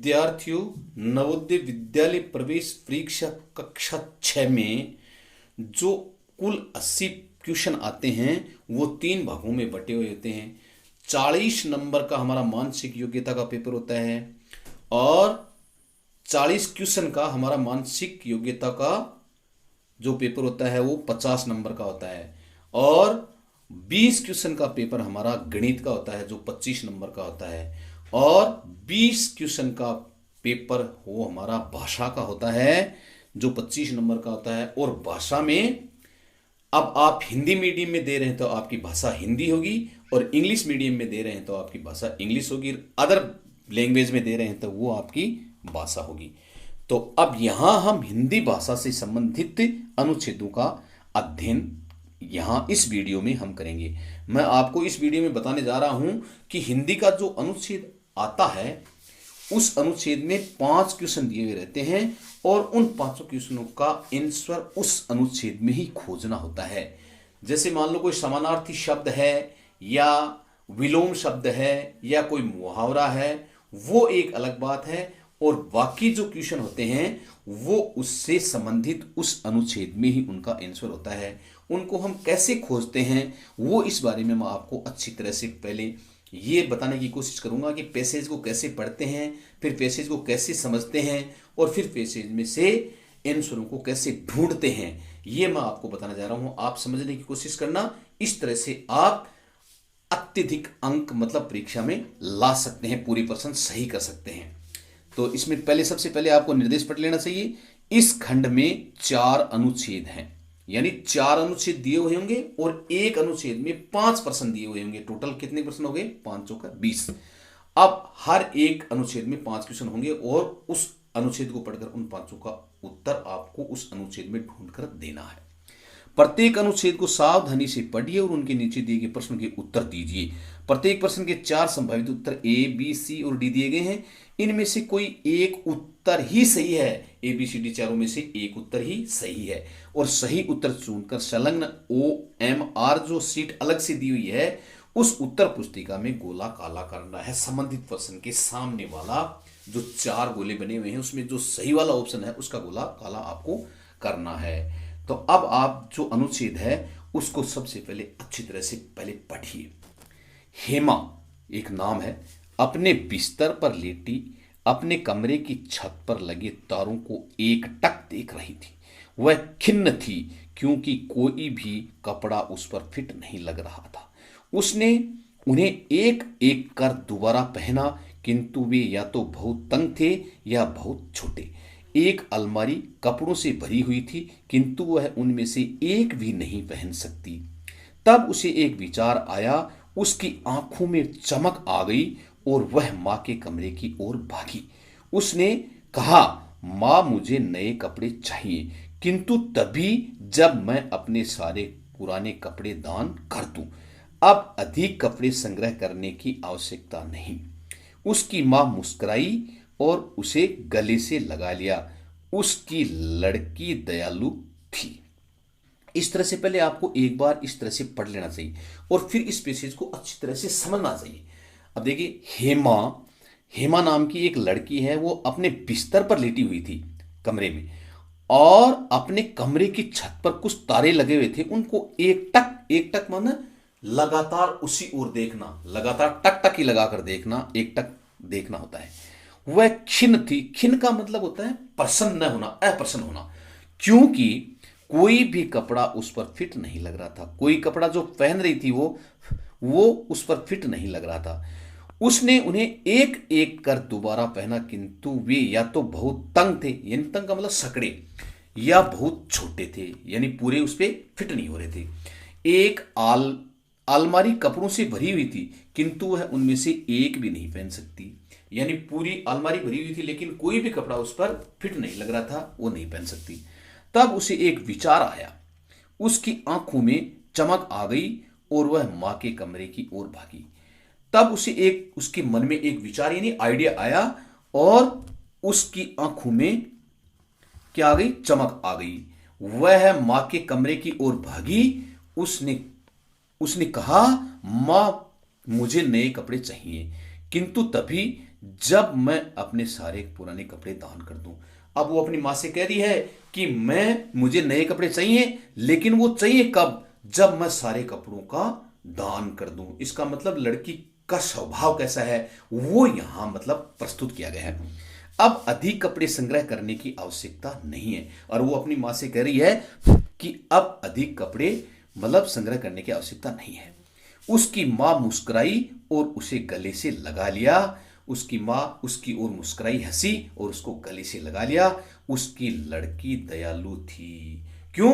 विद्यार्थियों, नवोदय विद्यालय प्रवेश परीक्षा कक्षा 6 में जो कुल 80 क्वेश्चन आते हैं वो 3 भागों में बटे हुए होते हैं। 40 नंबर का हमारा मानसिक योग्यता का पेपर होता है और 40 क्वेश्चन का हमारा मानसिक योग्यता का जो पेपर होता है वो 50 नंबर का होता है और 20 क्वेश्चन का पेपर हमारा गणित का होता है जो 25 नंबर का होता है और 20 क्वेश्चन का पेपर वो हमारा भाषा का होता है जो 25 नंबर का होता है। और भाषा में अब आप हिंदी मीडियम में दे रहे हैं तो आपकी भाषा हिंदी होगी और इंग्लिश मीडियम में दे रहे हैं तो आपकी भाषा इंग्लिश होगी, अदर लैंग्वेज में दे रहे हैं तो वो आपकी भाषा होगी। तो अब यहां हम हिंदी भाषा से संबंधित अनुच्छेदों का अध्ययन यहां इस वीडियो में हम करेंगे। मैं आपको इस वीडियो में बताने जा रहा हूं कि हिंदी का जो अनुच्छेद आता है उस अनुच्छेद में 5 क्वेश्चन दिए हुए रहते हैं और उन 5 क्वेश्चनों का आंसर उस अनुच्छेद में ही खोजना होता है। जैसे मान लो कोई समानार्थी शब्द है या विलोम शब्द है या कोई मुहावरा है, वो एक अलग बात है और बाकी जो क्वेश्चन होते हैं वो उससे संबंधित उस अनुच्छेद में ही उनका आंसर होता है। उनको हम कैसे खोजते हैं वो इस बारे में मैं आपको अच्छी तरह से पहले ये बताने की कोशिश करूंगा कि पैसेज को कैसे पढ़ते हैं, फिर पैसेज को कैसे समझते हैं और फिर पैसेज में से आंसरों को कैसे ढूंढते हैं, ये मैं आपको बताने जा रहा हूं। आप समझने की कोशिश करना, इस तरह से आप अत्यधिक अंक मतलब परीक्षा में ला सकते हैं, पूरी परसेंट सही कर सकते हैं। तो इसमें पहले सबसे पहले आपको निर्देश पढ़ लेना चाहिए। इस खंड में 4 अनुच्छेद हैं, यानी 4 अनुच्छेद दिए हुए होंगे और एक अनुच्छेद में 5% दिए हुए होंगे। टोटल कितने प्रश्न हो गए? 5 चौका 20। अब हर एक अनुच्छेद में 5 क्वेश्चन होंगे और उस अनुच्छेद को पढ़कर उन 5 का उत्तर आपको उस अनुच्छेद में ढूंढकर देना है। प्रत्येक अनुच्छेद को सावधानी से पढ़िए और उनके नीचे दिए गए प्रश्न के उत्तर दीजिए। प्रत्येक प्रश्न के 4 संभावित उत्तर ए, बी, सी और डी दिए गए हैं। इनमें से कोई एक उत्तर ही सही है। ए, बी, सी, डी चारों में से एक उत्तर ही सही है और सही उत्तर चुनकर संलग्न OMR जो सीट अलग से दी हुई है उस उत्तर पुस्तिका में गोला काला करना है। संबंधित प्रश्न के सामने वाला जो 4 गोले बने हुए हैं उसमें जो सही वाला ऑप्शन है उसका गोला काला आपको करना है। तो अब आप जो अनुच्छेद है उसको सबसे पहले अच्छी तरह से पहले पढ़िए। हेमा एक नाम है, अपने बिस्तर पर लेटी अपने कमरे की छत पर लगे तारों को एकटक देख रही थी। वह खिन्न थी क्योंकि कोई भी कपड़ा उस पर फिट नहीं लग रहा था। उसने उन्हें एक एक कर दोबारा पहना किंतु वे या तो बहुत तंग थे या बहुत छोटे। एक अलमारी कपड़ों से भरी हुई थी किंतु वह उनमें से एक भी नहीं पहन सकती। तब उसे एक विचार आया, उसकी आंखों में चमक आ गई और वह मां के कमरे की ओर भागी। उसने कहा, मां मुझे नए कपड़े चाहिए किंतु तभी जब मैं अपने सारे पुराने कपड़े दान कर दूं। अब अधिक कपड़े संग्रह करने की आवश्यकता नहीं। उसकी मां मुस्कुराई और उसे गले से लगा लिया। उसकी लड़की दयालु थी। इस तरह से पहले आपको एक बार इस तरह से पढ़ लेना चाहिए और फिर इस पैसेज को अच्छी तरह से समझना चाहिए। अब देखिए, हेमा नाम की एक लड़की है, वो अपने बिस्तर पर लेटी हुई थी कमरे में और अपने कमरे की छत पर कुछ तारे लगे हुए थे, उनको एक टक माना लगातार उसी ओर देखना, लगातार टक टक ही लगाकर देखना, एक टक देखना होता है। वह खिन्न थी। खिन्न का मतलब होता है प्रसन्न न होना, अप्रसन्न होना, क्योंकि कोई भी कपड़ा उस पर फिट नहीं लग रहा था। कोई कपड़ा जो पहन रही थी वो उस पर फिट नहीं लग रहा था। उसने उन्हें एक एक कर दोबारा पहना किंतु वे या तो बहुत तंग थे, यानी तंग का मतलब सकड़े, या बहुत छोटे थे, यानी पूरे उस पर फिट नहीं हो रहे थे। एक अलमारी कपड़ों से भरी हुई थी किंतु वह उनमें से एक भी नहीं पहन सकती, यानी पूरी अलमारी भरी हुई थी लेकिन कोई भी कपड़ा उस पर फिट नहीं लग रहा था, वो नहीं पहन सकती। तब उसे एक विचार आया, उसकी आंखों में चमक आ गई और वह मां के कमरे की ओर भागी। तब उसके मन में एक विचार यानी आइडिया आया और उसकी आंखों में क्या आ गई? चमक आ गई। वह मां के कमरे की ओर भागी। उसने कहा, मां मुझे नए कपड़े चाहिए किंतु तभी जब मैं अपने सारे पुराने कपड़े दान कर दूं। अब वो अपनी माँ से कह रही है कि मुझे नए कपड़े चाहिए, लेकिन वो चाहिए कब? जब मैं सारे कपड़ों का दान कर दूं। इसका मतलब लड़की का स्वभाव कैसा है वो यहां मतलब प्रस्तुत किया गया है। अब अधिक कपड़े संग्रह करने की आवश्यकता नहीं है, और वो अपनी माँ से कह रही है कि अब अधिक कपड़े मतलब संग्रह करने की आवश्यकता नहीं है। उसकी माँ मुस्कुराई और उसे गले से लगा लिया। उसकी माँ उसकी ओर मुस्कुराई, हंसी और उसको गले से लगा लिया। उसकी लड़की दयालु थी। क्यों?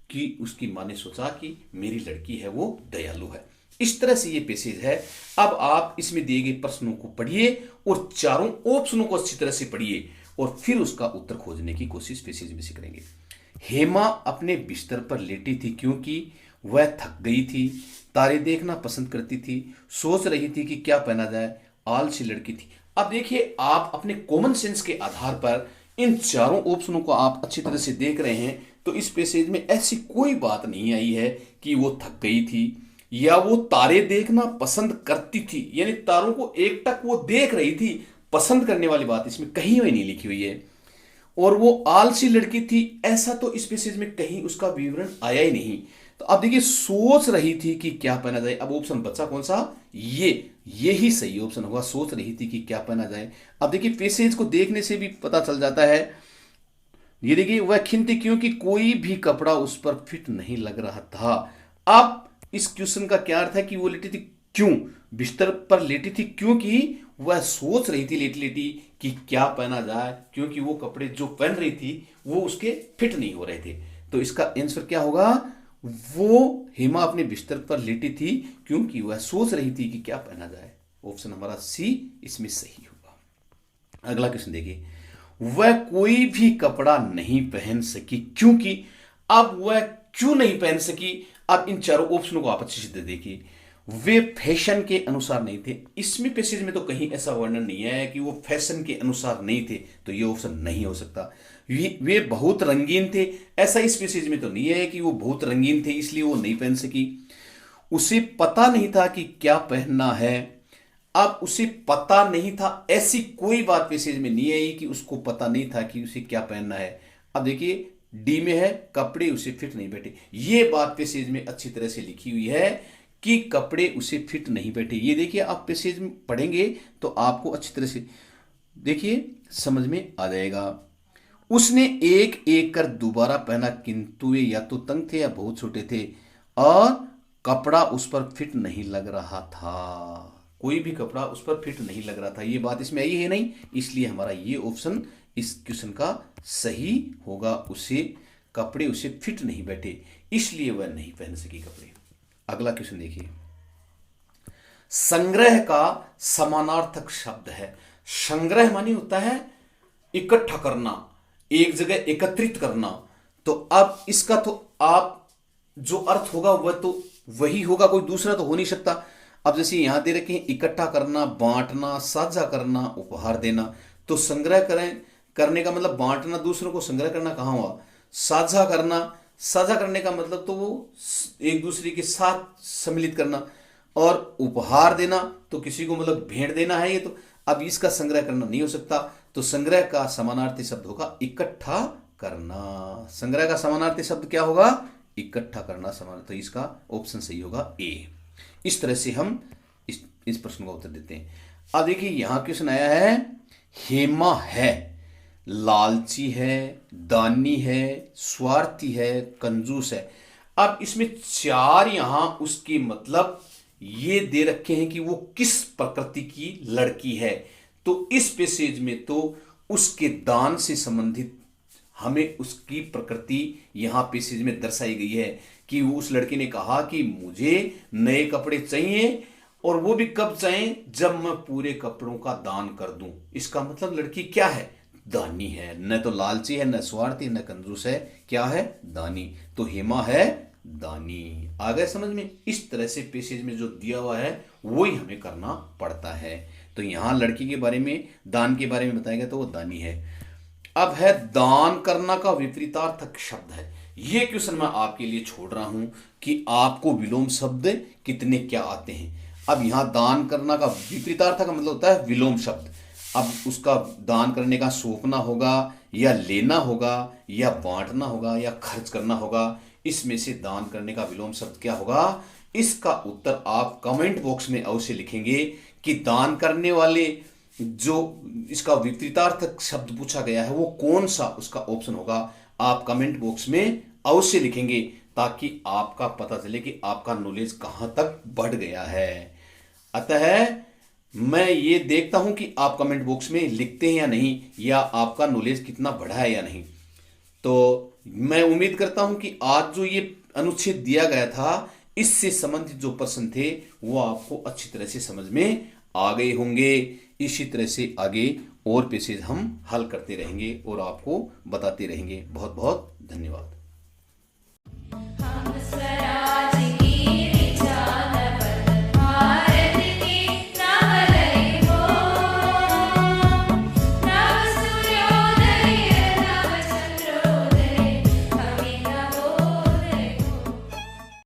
कि उसकी माँ ने सोचा कि मेरी लड़की है वो दयालु है। इस तरह से ये पैसेज है। अब आप इसमें दिए गए प्रश्नों को पढ़िए और चारों ऑप्शनों को अच्छी तरह से पढ़िए और फिर उसका उत्तर खोजने की कोशिश पैसेज में से करेंगे। हेमा अपने बिस्तर पर लेटी थी क्योंकि वह थक गई थी। तारे देखना पसंद करती थी। सोच रही थी कि क्या पहना जाए। आलसी लड़की थी। अब देखिए, आप अपने कॉमन सेंस के आधार पर इन चारों ऑप्शनों को आप अच्छी तरह से देख रहे हैं, तो इस पैसेज में ऐसी कोई बात नहीं आई है कि वो थक गई थी या वो तारे देखना पसंद करती थी, यानी तारों को एकटक वो देख रही थी। पसंद करने वाली बात इसमें कहीं भी नहीं लिखी हुई है। और वो आलसी लड़की थी, ऐसा तो इस पैसेज में कहीं उसका विवरण आया ही नहीं। तो अब देखिए, सोच रही थी कि क्या पहना जाए। अब ऑप्शन बचा कौन सा? ये ही सही ऑप्शन होगा। सोच रही थी कि क्या पहना जाए। अब देखिए, पैसेज को देखने से भी पता चल जाता है। ये देखिए, वह खिन्न थी क्योंकि कोई भी कपड़ा उस पर फिट नहीं लग रहा था। अब इस क्वेश्चन का क्या अर्थ है कि वो लेटी थी क्यों? बिस्तर पर लेटी थी क्योंकि वह सोच रही थी लेटी लेटी कि क्या पहना जाए, क्योंकि वो कपड़े जो पहन रही थी वो उसके फिट नहीं हो रहे थे। तो इसका आंसर क्या होगा? वो हेमा अपने बिस्तर पर लेटी थी क्योंकि वह सोच रही थी कि क्या पहना जाए। ऑप्शन हमारा सी इसमें सही होगा। अगला क्वेश्चन देखिए, वह कोई भी कपड़ा नहीं पहन सकी क्योंकि। अब वह क्यों नहीं पहन सकी? अब इन चारों ऑप्शनों को आप अच्छे से देखिए। वे फैशन के अनुसार नहीं थे। इसमें पैसेज में तो कहीं ऐसा वर्णन नहीं है कि वो फैशन के अनुसार नहीं थे, तो ये ऑप्शन नहीं हो सकता। वे बहुत रंगीन थे, ऐसा इस पैसेज में तो नहीं है कि वो बहुत रंगीन थे इसलिए वो नहीं पहन सकी। उसे पता नहीं था कि क्या पहनना है। अब उसे पता नहीं था, ऐसी कोई बात पैसेज में नहीं आई कि उसको पता नहीं था कि उसे क्या पहनना है। अब देखिए, डी में है कपड़े उसे फिट नहीं बैठे। ये बात पैसेज में अच्छी तरह से लिखी हुई है कि कपड़े उसे फिट नहीं बैठे। ये देखिए, आप पैसेज में पढ़ेंगे तो आपको अच्छी तरह से देखिए समझ में आ जाएगा। उसने एक एक कर दोबारा पहना किंतु वे या तो तंग थे या बहुत छोटे थे और कपड़ा उस पर फिट नहीं लग रहा था। कोई भी कपड़ा उस पर फिट नहीं लग रहा था, ये बात इसमें आई है नहीं, इसलिए हमारा ये ऑप्शन इस क्वेश्चन का सही होगा। उसे कपड़े उसे फिट नहीं बैठे इसलिए वह नहीं पहन सकी कपड़े। अगला क्वेश्चन देखिए, संग्रह का समानार्थक शब्द है। संग्रह मानी होता है इकट्ठा करना, एक जगह एकत्रित करना। तो अब इसका तो आप जो अर्थ होगा वह तो वही होगा, कोई दूसरा तो हो नहीं सकता। अब जैसे यहां दे रखे हैं इकट्ठा करना, बांटना, साझा करना, उपहार देना। तो संग्रह करने का मतलब बांटना, दूसरों को संग्रह करना कहां हुआ? साझा करना, साझा करने का मतलब तो वो एक दूसरे के साथ सम्मिलित करना। और उपहार देना तो किसी को मतलब भेंट देना है। ये तो अब इसका संग्रह करना नहीं हो सकता। तो संग्रह का समानार्थी शब्द होगा इकट्ठा करना। संग्रह का समानार्थी शब्द क्या होगा? इकट्ठा करना। समान, तो इसका ऑप्शन सही होगा ए। इस तरह से हम इस प्रश्न का उत्तर देते हैं। अब देखिए, यहां क्वेश्चन आया है, हेमा है, लालची है, दानी है, स्वार्थी है, कंजूस है। अब इसमें चार यहां उसके मतलब ये दे रखे हैं कि वो किस प्रकृति की लड़की है। तो इस पैसेज में तो उसके दान से संबंधित हमें उसकी प्रकृति यहां पैसेज में दर्शाई गई है कि उस लड़की ने कहा कि मुझे नए कपड़े चाहिए और वो भी कब चाहिए? जब मैं पूरे कपड़ों का दान कर दूं। इसका मतलब लड़की क्या है? दानी है। न तो लालची है, न स्वार्थी, न कंजूस है। क्या है? दानी। तो हेमा है दानी। आ गए समझ में? इस तरह से पैसेज में जो दिया हुआ है वही हमें करना पड़ता है। तो यहां लड़की के बारे में, दान के बारे में बताया गया तो वो दानी है। अब है दान करना का विपरीतार्थक शब्द है। ये क्वेश्चन मैं आपके लिए छोड़ रहा हूं कि आपको विलोम शब्द कितने क्या आते हैं। अब यहां दान करना का विपरीतार्थक का मतलब होता है विलोम शब्द। अब उसका दान करने का सौंपना होगा या लेना होगा या बांटना होगा या खर्च करना होगा, इसमें से दान करने का विलोम शब्द क्या होगा? इसका उत्तर आप कमेंट बॉक्स में अवश्य लिखेंगे कि दान करने वाले जो इसका विपरीतार्थक शब्द पूछा गया है वो कौन सा उसका ऑप्शन होगा। आप कमेंट बॉक्स में अवश्य लिखेंगे ताकि आपका पता चले कि आपका नॉलेज कहां तक बढ़ गया है। अतः मैं ये देखता हूं कि आप कमेंट बॉक्स में लिखते हैं या नहीं, या आपका नॉलेज कितना बढ़ा है या नहीं। तो मैं उम्मीद करता हूं कि आज जो ये अनुच्छेद दिया गया था इससे संबंधित जो प्रश्न थे वो आपको अच्छी तरह से समझ में आ गए होंगे। इसी तरह से आगे और पेशेज हम हल करते रहेंगे और आपको बताते रहेंगे। बहुत बहुत धन्यवाद।